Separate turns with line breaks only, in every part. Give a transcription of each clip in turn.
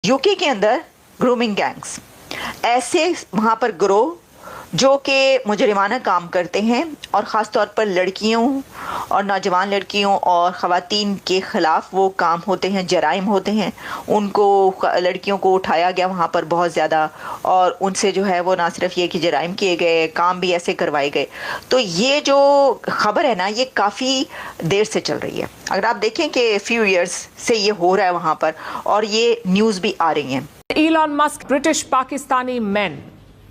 UK के अंदर grooming gangs ऐसे वहाँ पर ग्रोह जो कि मुजरिमाना काम करते हैं और ख़ास तौर पर लड़कियों और नौजवान लड़कियों और ख़वातीन के ख़िलाफ़ वो काम होते हैं, जराइम होते हैं। उनको लड़कियों को उठाया गया वहाँ पर बहुत ज़्यादा, और उनसे जो है वो ना सिर्फ ये कि जराइम किए गए, काम भी ऐसे करवाए गए। तो ये जो ख़बर है ना, ये काफ़ी देर से चल रही है। अगर आप देखें कि फ्यू ईयर्स से ये हो रहा है वहाँ पर, और ये न्यूज़ भी आ रही हैं।
Elon Musk, British Pakistani men.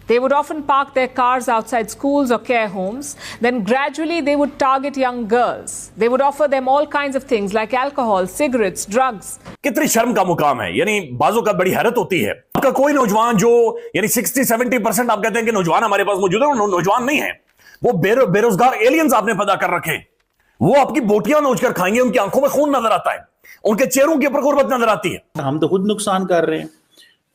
They would often park their cars outside schools or care homes. Then gradually they would target young girls. They would offer them all kinds of things like alcohol, cigarettes, drugs.
कितनी शर्म का मुकाम है, यानी बाजू का बड़ी हैरत होती है। आपका कोई नौजवान जो यानी 60-70% आप कहते हैं कि नौजवान हमारे पास मौजूद है, वो नौजवान नहीं है, वो बेरोजगार एलियंस आपने पैदा कर रखे। वो आपकी बोटियां नोचकर खाएंगे, उनकी आंखों में खून नजर आता है, उनके चेहरों के ऊपर गुर्बत नजर आती है।
हम तो खुद नुकसान कर रहे हैं।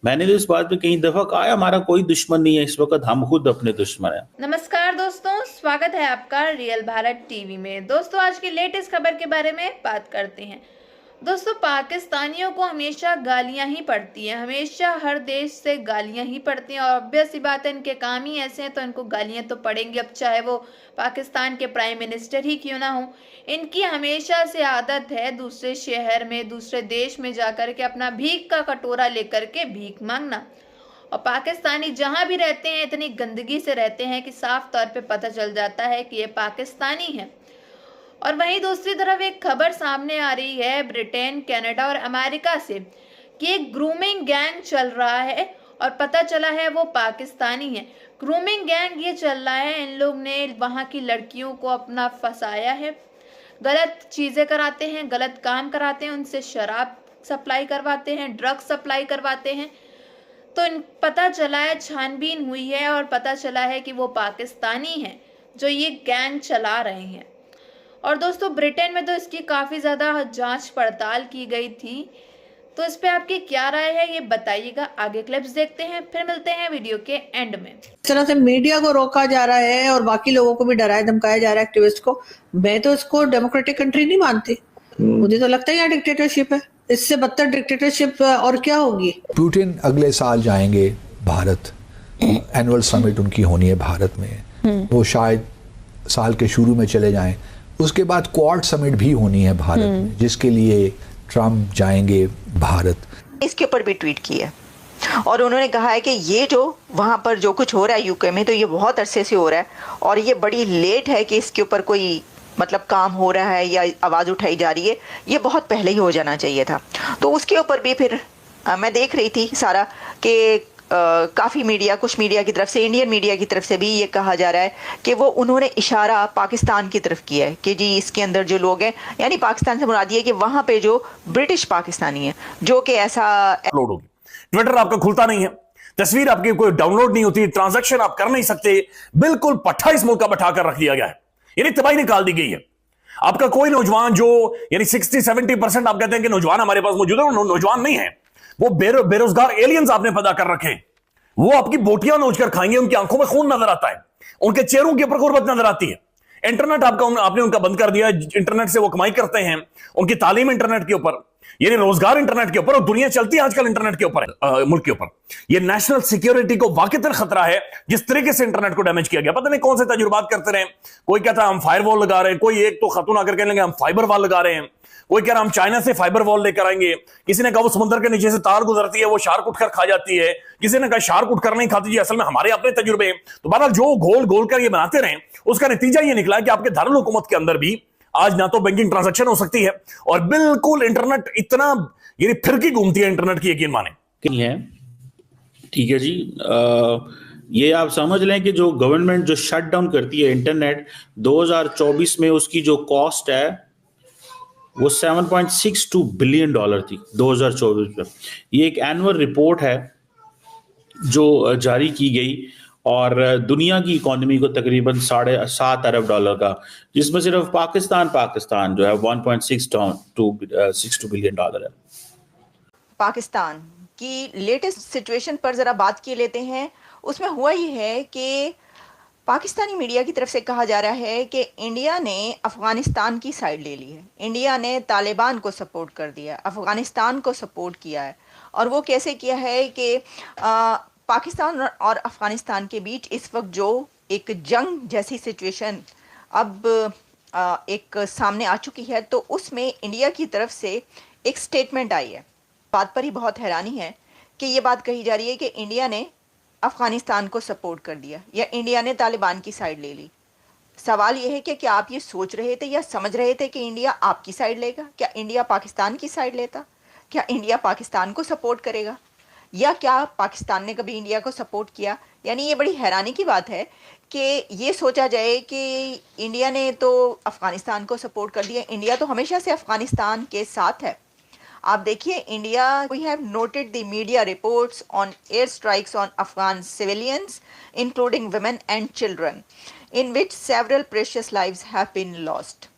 मैंने तो इस बात पे कई दफा कहा है, हमारा कोई दुश्मन नहीं है इस वक्त, हम खुद अपने दुश्मन हैं।
नमस्कार दोस्तों, स्वागत है आपका रियल भारत टीवी में। दोस्तों, आज की लेटेस्ट खबर के बारे में बात करते हैं। दोस्तों, पाकिस्तानियों को हमेशा गालियां ही पड़ती हैं, हमेशा हर देश से गालियां ही पड़ती हैं, और ऑब्वियस सी बात है, इनके काम ही ऐसे हैं तो इनको गालियां तो पड़ेंगी। अब चाहे वो पाकिस्तान के प्राइम मिनिस्टर ही क्यों ना हो, इनकी हमेशा से आदत है दूसरे शहर में, दूसरे देश में जाकर के अपना भीख का कटोरा लेकर के भीख मांगना। और पाकिस्तानी जहां भी रहते हैं इतनी गंदगी से रहते हैं कि साफ तौर पे पता चल जाता है कि ये पाकिस्तानी है। और वहीं दूसरी तरफ एक खबर सामने आ रही है ब्रिटेन, कनाडा और अमेरिका से कि एक ग्रूमिंग गैंग चल रहा है, और पता चला है वो पाकिस्तानी है। ग्रूमिंग गैंग ये चल रहा है, इन लोग ने वहाँ की लड़कियों को अपना फंसाया है, गलत चीज़ें कराते हैं, गलत काम कराते हैं, उनसे शराब सप्लाई करवाते हैं, ड्रग्स सप्लाई करवाते हैं। तो पता चला है, छानबीन हुई है और पता चला है कि वो पाकिस्तानी हैं जो ये गैंग चला रहे हैं। और दोस्तों, ब्रिटेन में तो इसकी काफ़ी ज़्यादा जांच पड़ताल की गई थी। तो इस पे आपकी क्या राय है ये बताइएगा। आगे क्लिप्स देखते हैं, फिर मिलते हैं वीडियो के एंड में।
इस तरह से मीडिया को रोका जा रहा है और बाकी लोगों को भी डराया धमकाया जा रहा है, एक्टिविस्ट को। मैं तो इसको डेमोक्रेटिक कंट्री नहीं मानती, मुझे तो लगता है यहाँ डिक्टेटरशिप है। इससे बदतर डिक्टेटरशिप और क्या होगी।
पुतिन अगले साल जाएंगे भारत, एनुअल समिट उनकी होनी है भारत में, वो शायद साल के शुरू में चले जाएं। उसके बाद क्वाड समिट भी होनी है भारत में, जिसके लिए ट्रम्प जाएंगे भारत।
इसके ऊपर भी ट्वीट किया और उन्होंने कहा है कि ये जो वहाँ पर जो कुछ हो रहा है यूके में, तो ये बहुत अरसे से हो रहा है और ये बड़ी लेट है कि इसके ऊपर कोई मतलब काम हो रहा है या आवाज़ उठाई जा रही है, ये बहुत पहले ही हो जाना चाहिए था। तो उसके ऊपर भी फिर मैं देख रही थी सारा कि काफ़ी मीडिया, कुछ मीडिया की तरफ से, इंडियन मीडिया की तरफ से भी ये कहा जा रहा है कि वो उन्होंने इशारा पाकिस्तान की तरफ किया है कि जी इसके अंदर जो लोग हैं, यानी पाकिस्तान से मुराद ये कि वहाँ पे जो ब्रिटिश पाकिस्तानी है जो कि ऐसा
अपलोड होगी। ट्विटर आपका खुलता नहीं है, तस्वीर आपकी कोई डाउनलोड नहीं होती, ट्रांजैक्शन आप कर नहीं सकते, बिल्कुल पट्टा इस मुल्क का बैठा कर रख दिया गया है, यानी तबाही निकाल दी गई है। आपका कोई नौजवान जो यानी 60-70% आप कहते हैं कि नौजवान हमारे पास मौजूद है, वो नौजवान नहीं है, वो बेरोजगार एलियंस आपने पैदा कर रखे। वो आपकी बोटियां नोचकर खाएंगे, उनकी आंखों में खून नजर आता है, उनके चेहरों के ऊपर गुर्बत नजर आती है। इंटरनेट आपने उनका बंद कर दिया, इंटरनेट से वो कमाई करते हैं, उनकी तालीम इंटरनेट के ऊपर, यानी रोजगार इंटरनेट के ऊपर, और दुनिया चलती है आजकल इंटरनेट के ऊपर, मुल्क के ऊपर। ये नेशनल सिक्योरिटी को वाकईतन खतरा है जिस तरीके से इंटरनेट को डैमेज किया गया। पता नहीं कौन से तजुर्बात करते रहे, कोई कहता है हम फायरवॉल लगा रहे हैं, कोई एक तो खातून आकर कहने लगे हम फाइबर वॉल लगा रहे हैं, कोई कह रहा हम चाइना से फाइबर वॉल लेकर आएंगे, किसी ने कहा वो समुद्र के नीचे से तार गुजरती है, वो शार्क उठकर खा जाती है, किसी ने कहा शार्क उठकर नहीं खाती जी, असल में हमारे अपने तजुर्बे। तो बहरहाल जो घोल घोल कर ये बनाते रहे, उसका नतीजा ये निकला कि आपके दारुल हुकूमत के अंदर भी आज ना तो बैंकिंग ट्रांजैक्शन हो सकती है, और बिल्कुल इंटरनेट इतना यानी फिरकी घूमती है इंटरनेट की, यकीन माने
नहीं है। ठीक है जी, ये आप समझ लें कि जो गवर्नमेंट जो शट डाउन करती है इंटरनेट 2024 में, उसकी जो कॉस्ट है वो $7.62 बिलियन थी 2024 में। ये एक एनुअल रिपोर्ट है जो जारी की गई, और दुनिया की इकोनॉमी को तकरीबन $7.5 अरब का, जिसमें सिर्फ पाकिस्तान जो है 1.62 बिलियन है।
पाकिस्तान की लेटेस्ट सिचुएशन पर ज़रा बात किए लेते हैं। उसमें हुआ ही है कि पाकिस्तानी मीडिया की तरफ से कहा जा रहा है कि इंडिया ने अफ़गानिस्तान की साइड ले ली है, इंडिया ने तालिबान को सपोर्ट कर दिया, अफ़गानिस्तान को सपोर्ट किया है, और वो कैसे किया है कि पाकिस्तान और अफ़गानिस्तान के बीच इस वक्त जो एक जंग जैसी सिचुएशन अब एक सामने आ चुकी है, तो उसमें इंडिया की तरफ से एक स्टेटमेंट आई है। बात पर ही बहुत हैरानी है कि ये बात कही जा रही है कि इंडिया ने अफ़गानिस्तान को सपोर्ट कर दिया या इंडिया ने तालिबान की साइड ले ली। सवाल ये है कि क्या आप ये सोच रहे थे या समझ रहे थे कि इंडिया आपकी साइड लेगा? क्या इंडिया पाकिस्तान की साइड लेता? क्या इंडिया पाकिस्तान को सपोर्ट करेगा? या क्या पाकिस्तान ने कभी इंडिया को सपोर्ट किया? यानी ये बड़ी हैरानी की बात है कि ये सोचा जाए कि इंडिया ने तो अफ़गानिस्तान को सपोर्ट कर दिया। इंडिया तो हमेशा से अफ़गानिस्तान के साथ है। आप देखिए, India, we have noted the media reports on air strikes on Afghan civilians including women and children in which several precious lives have been lost.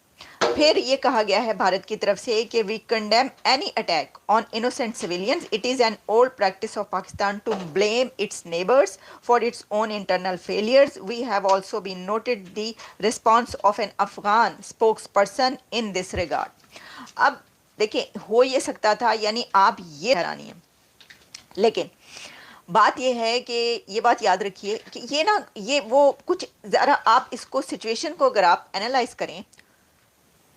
फिर ये कहा गया है भारत की तरफ से कि we condemn any attack on innocent civilians. It is an old practice of Pakistan to blame its neighbours for its own internal failures. We have also been noted the response of an Afghan spokesperson in this regard. अब देखिए, हो ये सकता था, यानी आप ये हैरानी है, लेकिन बात ये है कि ये बात याद रखिए कि ये वो कुछ ज़रा आप इसको सिचुएशन को अगर आप एनालाइज करें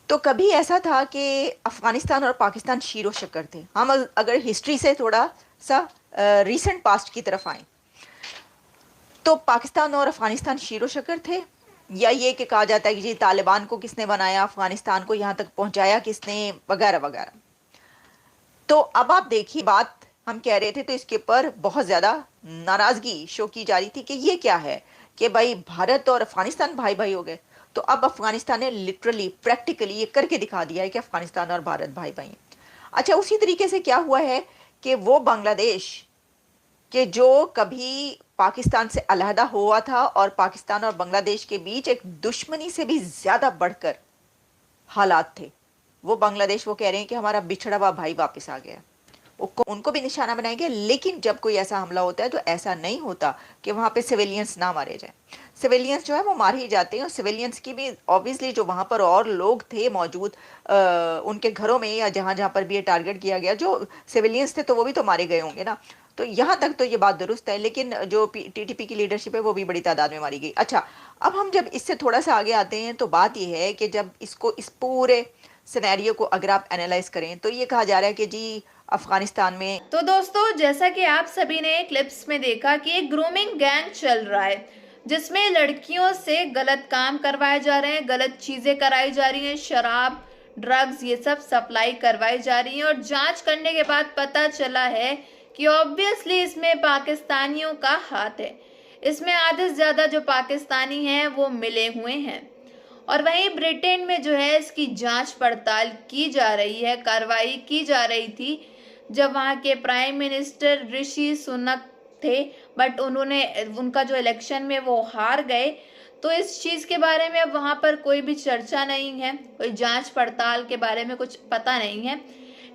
तो कभी ऐसा था कि अफ़गानिस्तान और पाकिस्तान शीरो शक्कर थे। हम अगर हिस्ट्री से थोड़ा सा रीसेंट पास्ट की तरफ आएँ तो पाकिस्तान और अफ़गानिस्तान शीरो शक्कर थे, या ये कि कहा जाता है कि जी तालिबान को किसने बनाया, अफ़गानिस्तान को यहाँ तक पहुँचाया किसने, वगैरह वगैरह। तो अब आप देखिए, बात हम कह रहे थे तो इसके ऊपर बहुत ज़्यादा नाराज़गी शो की जा रही थी कि ये क्या है कि भाई भारत और अफ़गानिस्तान भाई भाई हो गए। तो अब अफ़गानिस्तान ने लिटरली प्रैक्टिकली ये करके दिखा दिया है कि अफ़गानिस्तान और भारत भाई भाई हैं। अच्छा, उसी तरीके से क्या हुआ है कि वो बांग्लादेश कि जो कभी पाकिस्तान से अलहदा हुआ था और पाकिस्तान और बांग्लादेश के बीच एक दुश्मनी से भी ज़्यादा बढ़कर हालात थे, वो बांग्लादेश वो कह रहे हैं कि हमारा बिछड़ा हुआ भाई वापस आ गया। उनको भी निशाना बनाएंगे, लेकिन जब कोई ऐसा हमला होता है तो ऐसा नहीं होता कि वहाँ पे सिविलियंस ना मारे जाएं। सिविलियंस जो है वो मार ही जाते हैं, और सिविलियंस की भी ऑब्वियसली जो वहाँ पर और लोग थे मौजूद उनके घरों में या जहाँ जहाँ पर भी ये टारगेट किया गया, जो सिविलियंस थे तो वो भी तो मारे गए होंगे ना। तो यहाँ तक तो ये बात दुरुस्त है, लेकिन जो टीटीपी की लीडरशिप है वो भी बड़ी तादाद में मारी गई। अच्छा, अब हम जब इससे थोड़ा सा आगे आते हैं तो बात ये है कि जब इसको इस पूरे सिनेरियो को अगर आप एनालाइज करें तो ये कहा जा रहा है कि जी अफगानिस्तान में,
तो दोस्तों जैसा कि आप सभी ने क्लिप्स में देखा कि एक ग्रूमिंग गैंग चल रहा है जिसमें लड़कियों से गलत काम करवाए जा रहे हैं, गलत चीजें कराई जा रही हैं, शराब, ड्रग्स, ये सब सप्लाई करवाई जा रही हैं। और जांच करने के बाद पता चला है कि ऑब्वियसली इसमें पाकिस्तानियों का हाथ है। इसमें आधे से ज्यादा जो पाकिस्तानी हैं वो मिले हुए हैं। और वहीं ब्रिटेन में जो है इसकी जांच पड़ताल की जा रही है, कार्रवाई की जा रही थी जब वहाँ के प्राइम मिनिस्टर ऋषि सुनक थे, बट उनका जो इलेक्शन में वो हार गए। तो इस चीज़ के बारे में अब वहाँ पर कोई भी चर्चा नहीं है, कोई जांच पड़ताल के बारे में कुछ पता नहीं है।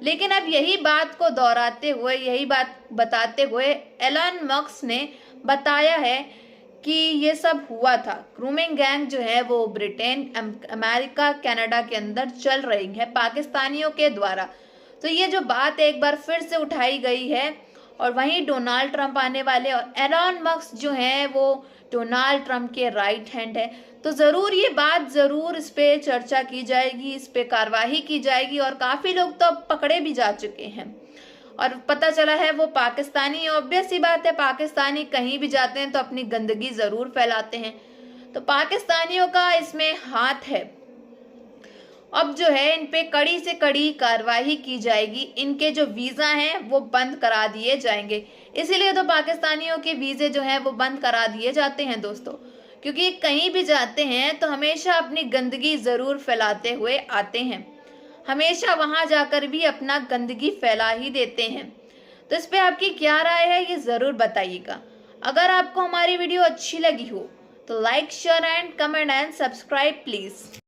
लेकिन अब यही बात को दोहराते हुए, यही बात बताते हुए एलन मस्क ने बताया है कि ये सब हुआ था। ग्रूमिंग गैंग जो है वो ब्रिटेन, अमेरिका, कनाडा के अंदर चल रही है पाकिस्तानियों के द्वारा। तो ये जो बात एक बार फिर से उठाई गई है। और वहीं डोनाल्ड ट्रंप आने वाले, और एलन मस्क जो है वो डोनाल्ड ट्रंप के राइट हैंड है। तो ज़रूर ये बात, ज़रूर इस पे चर्चा की जाएगी, इस पे कार्रवाई की जाएगी। और काफ़ी लोग तो अब पकड़े भी जा चुके हैं और पता चला है वो पाकिस्तानी। ऑब्वियस सी बात है, पाकिस्तानी कहीं भी जाते हैं तो अपनी गंदगी ज़रूर फैलाते हैं। तो पाकिस्तानियों का इसमें हाथ है। अब जो है इन पे कड़ी से कड़ी कार्रवाई की जाएगी। इनके जो वीज़ा हैं वो बंद करा दिए जाएंगे। इसीलिए तो पाकिस्तानियों के वीज़े जो हैं वो बंद करा दिए जाते हैं दोस्तों, क्योंकि कहीं भी जाते हैं तो हमेशा अपनी गंदगी ज़रूर फैलाते हुए आते हैं, हमेशा वहां जाकर भी अपना गंदगी फैला ही देते हैं। तो इस पे आपकी क्या राय है ये ज़रूर बताइएगा। अगर आपको हमारी वीडियो अच्छी लगी हो तो like, share and comment and subscribe please.